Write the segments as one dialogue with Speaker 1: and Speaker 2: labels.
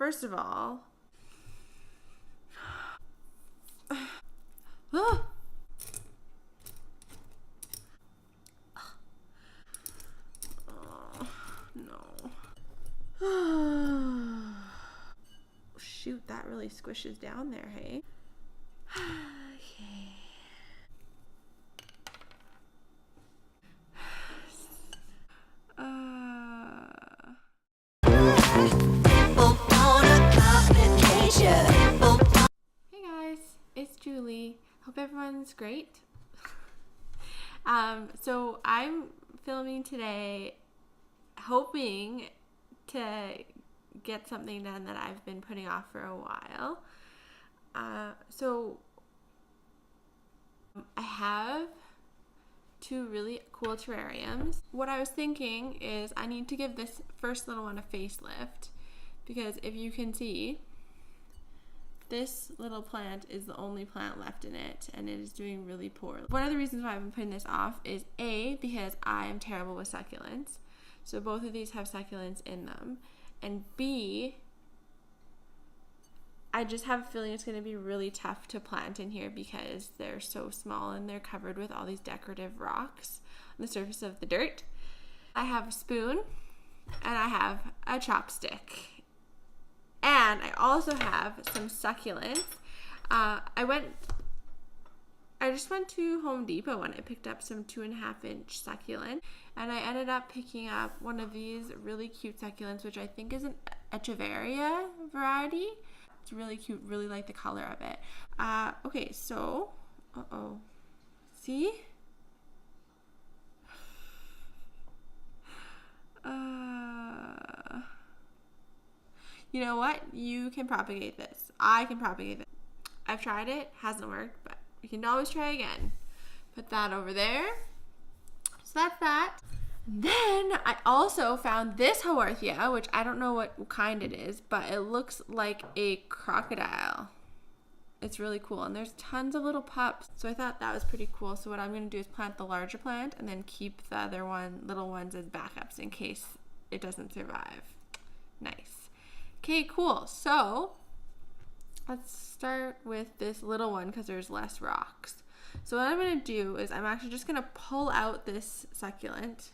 Speaker 1: first of all, oh, no. Shoot, that really squishes down there, hey? Okay. Hey guys, it's Julie. Hope everyone's great. So I'm filming today hoping to get something done that I've been putting off for a while. So I have two really cool terrariums. What I was thinking is I need to give this first little one a facelift, because if you can see, this little plant is the only plant left in it, and it is doing really poorly. One of the reasons why I've been putting this off is A, because I am terrible with succulents. So both of these have succulents in them. And B, I just have a feeling it's going to be really tough to plant in here because they're so small and they're covered with all these decorative rocks on the surface of the dirt. I have a spoon and I have a chopstick. And I also have some succulents. I just went to Home Depot and I picked up some 2.5-inch succulent, and I ended up picking up one of these really cute succulents, which I think is an Echeveria variety. It's really cute, really like the color of it. Okay, so, see? You know what? You can propagate this. I can propagate this. I've tried it, hasn't worked, but you can always try again. Put that over there. So that's that. Then I also found this Haworthia, which I don't know what kind it is, but it looks like a crocodile. It's really cool, and there's tons of little pups, so I thought that was pretty cool. So what I'm going to do is plant the larger plant and then keep the other little ones as backups in case it doesn't survive. Nice. Okay, cool. So let's start with this little one because there's less rocks. So what I'm going to do is I'm actually just going to pull out this succulent.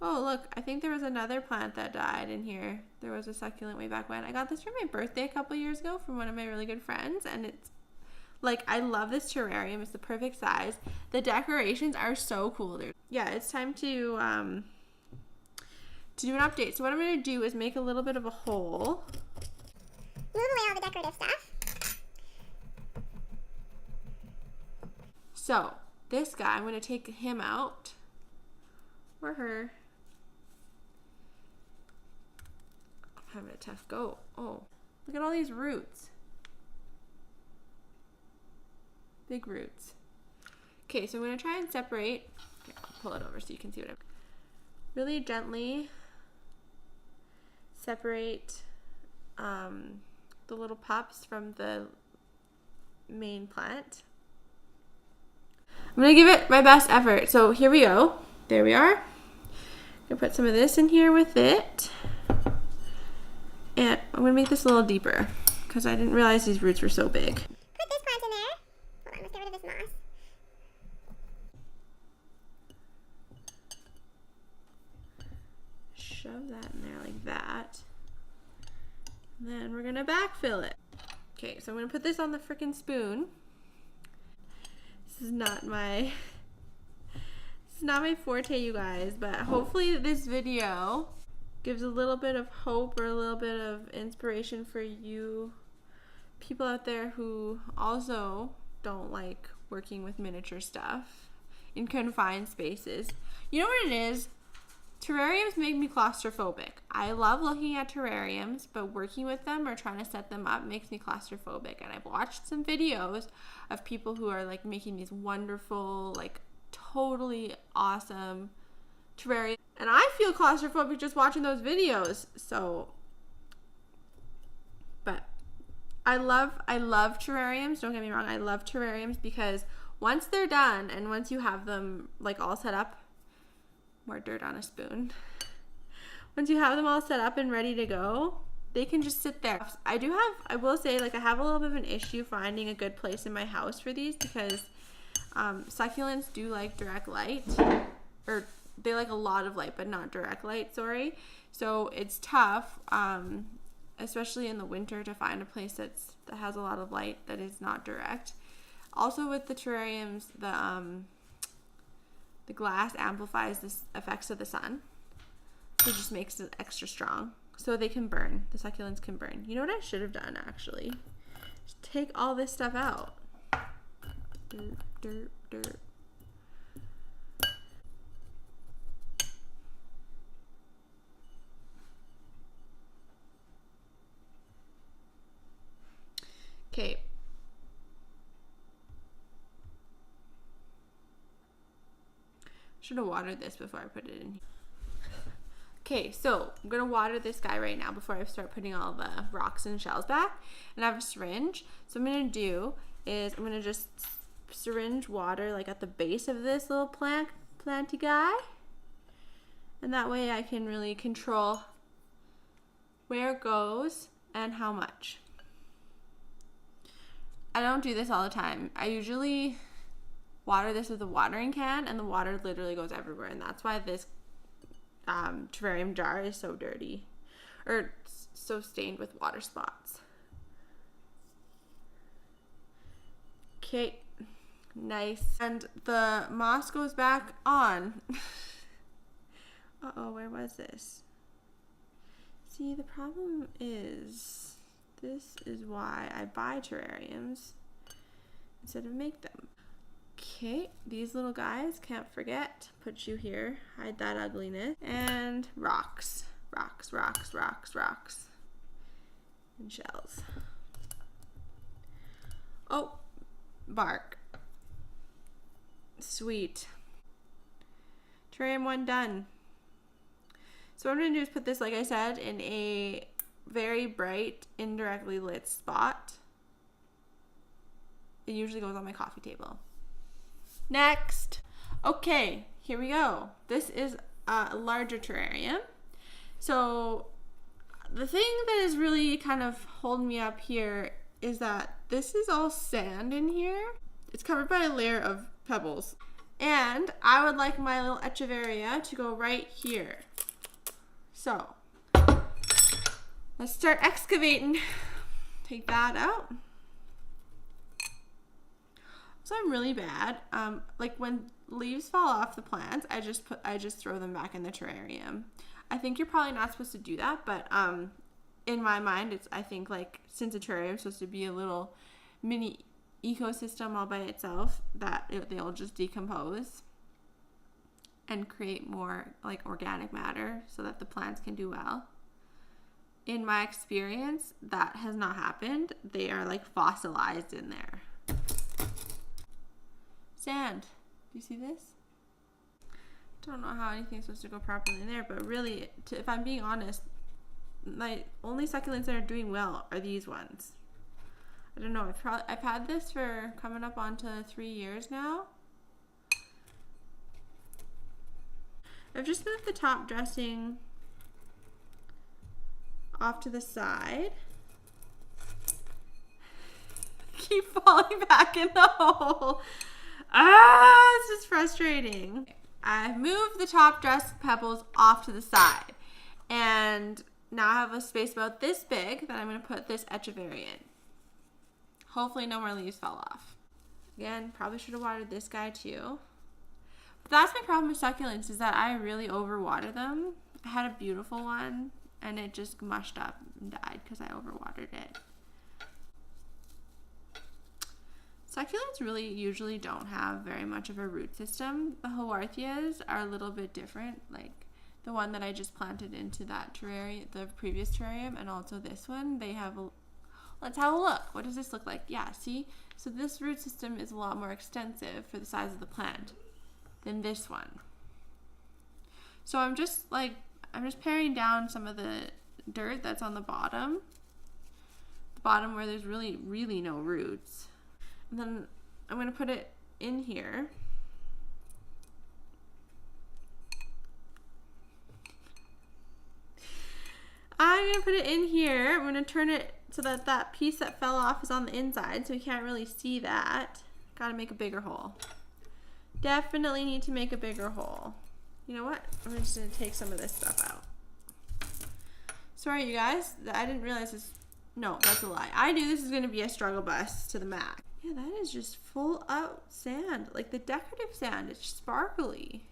Speaker 1: Oh, look, I think there was another plant that died in here. There was a succulent way back when. I got this for my birthday a couple years ago from one of my really good friends, and it's like, I love this terrarium. It's the perfect size. The decorations are so cool. Yeah, it's time to do an update. So what I'm going to do is make a little bit of a hole.
Speaker 2: Move away all the decorative stuff.
Speaker 1: So this guy, I'm going to take him out, or her. I'm having a tough go. Oh, look at all these roots. Big roots. Okay, so I'm going to try and separate. Okay, I'll pull it over so you can see what I'm. Really gently separate the little pups from the main plant. I'm going to give it my best effort. So here we go. There we are. I'm going to put some of this in here with it. And I'm going to make this a little deeper because I didn't realize these roots were so big.
Speaker 2: Put this plant in there. Hold on, let's get rid of this moss.
Speaker 1: Shove that in there like that. And then we're going to backfill it. Okay, so I'm going to put this on the frickin' spoon. This is not my forte, you guys, but hopefully this video gives a little bit of hope or a little bit of inspiration for you people out there who also don't like working with miniature stuff in confined spaces. You know what it is? Terrariums make me claustrophobic. I love looking at terrariums, but working with them or trying to set them up makes me claustrophobic. And I've watched some videos of people who are like making these wonderful, like totally awesome terrariums. And I feel claustrophobic just watching those videos. So, but I love terrariums. Don't get me wrong. I love terrariums because once they're done and once you have them like all set up, more dirt on a spoon. once you have them all set up and ready to go, they can just sit there. I will say, like, I have a little bit of an issue finding a good place in my house for these because succulents do like direct light, or they like a lot of light, but not direct light, sorry. So it's tough, especially in the winter, to find a place that has a lot of light that is not direct. Also with the terrariums, the glass amplifies the effects of the sun. So it just makes it extra strong. So they can burn. The succulents can burn. You know what I should have done, actually? Just take all this stuff out. Dirt, dirt, dirt. Okay. Should have watered this before I put it in here. Okay, so I'm going to water this guy right now before I start putting all the rocks and shells back. And I have a syringe. So what I'm going to do is I'm going to just syringe water like at the base of this little planty guy. And that way I can really control where it goes and how much. I don't do this all the time. I usually water this with a watering can, and the water literally goes everywhere. And that's why this terrarium jar is so dirty, or so stained with water spots. Okay, nice. And the moss goes back on. Uh-oh, where was this? See, the problem is, this is why I buy terrariums instead of make them. Okay, these little guys, can't forget, put you here, hide that ugliness. And rocks, rocks, rocks, rocks, rocks, and shells. Oh, bark. Sweet. Terrarium 1 done. So what I'm going to do is put this, like I said, in a very bright, indirectly lit spot. It usually goes on my coffee table. Next. Okay, here we go. This is a larger terrarium. So the thing that is really kind of holding me up here is that this is all sand in here. It's covered by a layer of pebbles. And I would like my little echeveria to go right here. So let's start excavating. Take that out. So I'm really bad. Like when leaves fall off the plants, I just throw them back in the terrarium. I think you're probably not supposed to do that, but in my mind, I think like since a terrarium is supposed to be a little mini ecosystem all by itself, that they'll just decompose and create more like organic matter so that the plants can do well. In my experience, that has not happened. They are like fossilized in there. Sand. Do you see this? Don't know how anything's supposed to go properly in there, but really, if I'm being honest, my only succulents that are doing well are these ones. I don't know. I've had this for coming up onto 3 years now. I've just moved the top dressing off to the side. Keep falling back in the hole. This is frustrating. I've moved the top dress pebbles off to the side. And now I have a space about this big that I'm going to put this echeveria in. Hopefully no more leaves fell off. Again, probably should have watered this guy too. But that's my problem with succulents, is that I really overwater them. I had a beautiful one and it just mushed up and died because I overwatered it. Succulents really usually don't have very much of a root system. The Haworthias are a little bit different, like the one that I just planted into that terrarium, the previous terrarium, and also this one. They have a, let's have a look. What does this look like? Yeah, see? So this root system is a lot more extensive for the size of the plant than this one. So I'm just paring down some of the dirt that's on the bottom where there's really no roots. And then I'm going to put it in here. I'm going to put it in here. I'm going to turn it so that that piece that fell off is on the inside, so we can't really see that. Got to make a bigger hole. Definitely need to make a bigger hole. You know what? I'm just going to take some of this stuff out. Sorry, you guys. I didn't realize this. No, that's a lie. I knew this was going to be a struggle bus to the max. Yeah, that is just full out sand. Like the decorative sand. It's sparkly.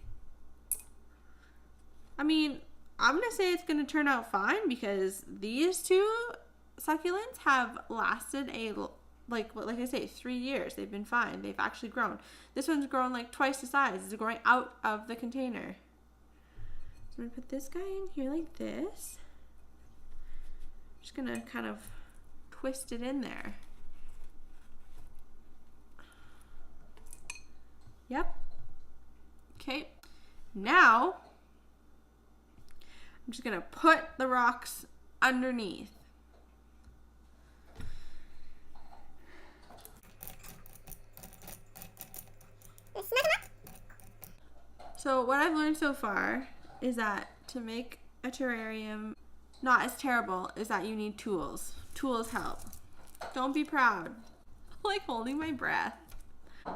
Speaker 1: I mean, I'm going to say it's going to turn out fine because these two succulents have lasted like I say, 3 years. They've been fine. They've actually grown. This one's grown like twice the size. It's growing out of the container. So I'm going to put this guy in here like this. Just going to kind of twist it in there. Yep. Okay. Now, I'm just going to put the rocks underneath. So what I've learned so far is that to make a terrarium not as terrible is that you need tools. Tools help. Don't be proud. Like holding my breath.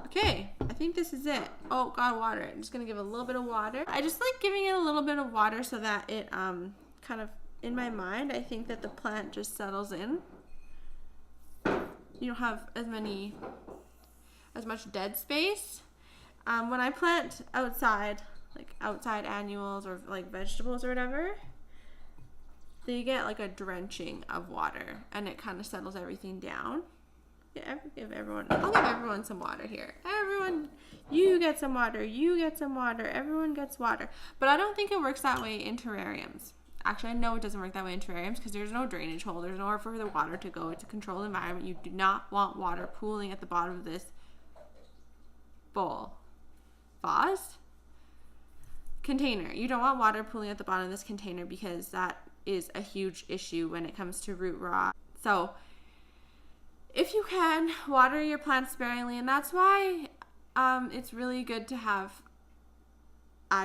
Speaker 1: Okay, I think this is it. Oh, got water. I'm just gonna give a little bit of water. I just like giving it a little bit of water so that it kind of, in my mind, I think that the plant just settles in. You don't have as much dead space. When I plant outside, like outside annuals or like vegetables or whatever, they get like a drenching of water and it kind of settles everything down. I'll give everyone some water here. Everyone, you get some water, you get some water, everyone gets water. But I don't think it works that way in terrariums. Actually, I know it doesn't work that way in terrariums because there's no drainage hole. There's nowhere for the water to go. It's a controlled environment. You do not want water pooling at the bottom of this bowl. Vase? Container. You don't want water pooling at the bottom of this container because that is a huge issue when it comes to root rot. So if you can, water your plants sparingly, and that's why it's really good to have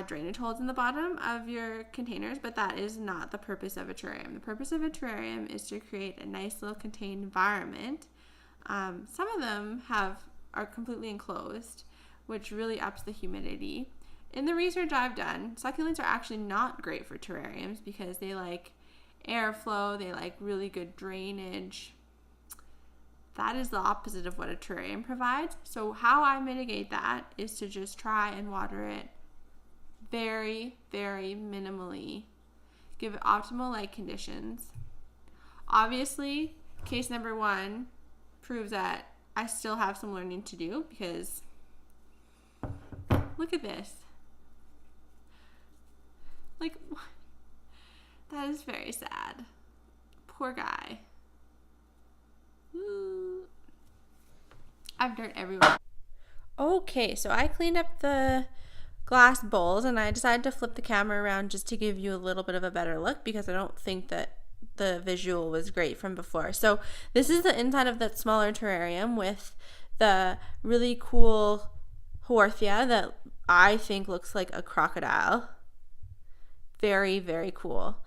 Speaker 1: drainage holes in the bottom of your containers, but that is not the purpose of a terrarium. The purpose of a terrarium is to create a nice little contained environment. Some of them are completely enclosed, which really ups the humidity. In the research I've done, succulents are actually not great for terrariums because they like airflow, they like really good drainage. That is the opposite of what a terrarium provides. So how I mitigate that is to just try and water it very, very minimally. Give it optimal light conditions. Obviously, case number 1 proves that I still have some learning to do because look at this. Like, that is very sad. Poor guy. Ooh. I have dirt everywhere. Okay, so I cleaned up the glass bowls and I decided to flip the camera around just to give you a little bit of a better look because I don't think that the visual was great from before. So this is the inside of that smaller terrarium with the really cool Haworthia that I think looks like a crocodile. Very, very cool.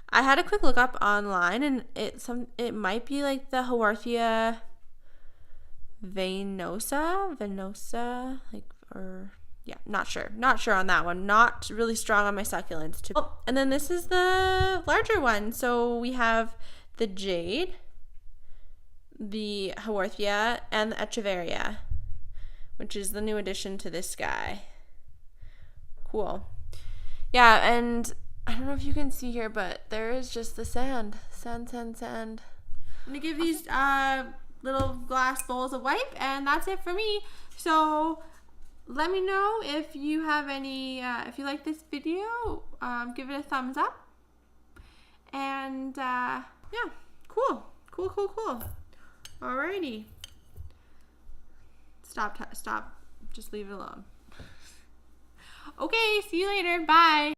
Speaker 1: I had a quick look up online and it might be like the Haworthia venosa, not sure on that one. Not really strong on my succulents too. Oh, and then this is the larger one. So we have the jade, the Haworthia, and the echeveria, which is the new addition to this guy. Cool. Yeah, and I don't know if you can see here, but there is just the sand. Sand. I'm gonna give these little glass bowls a wipe, and that's it for me. So let me know if you have any, if you like this video, give it a thumbs up. And yeah, cool. Alrighty. Stop. Just leave it alone. Okay, see you later. Bye.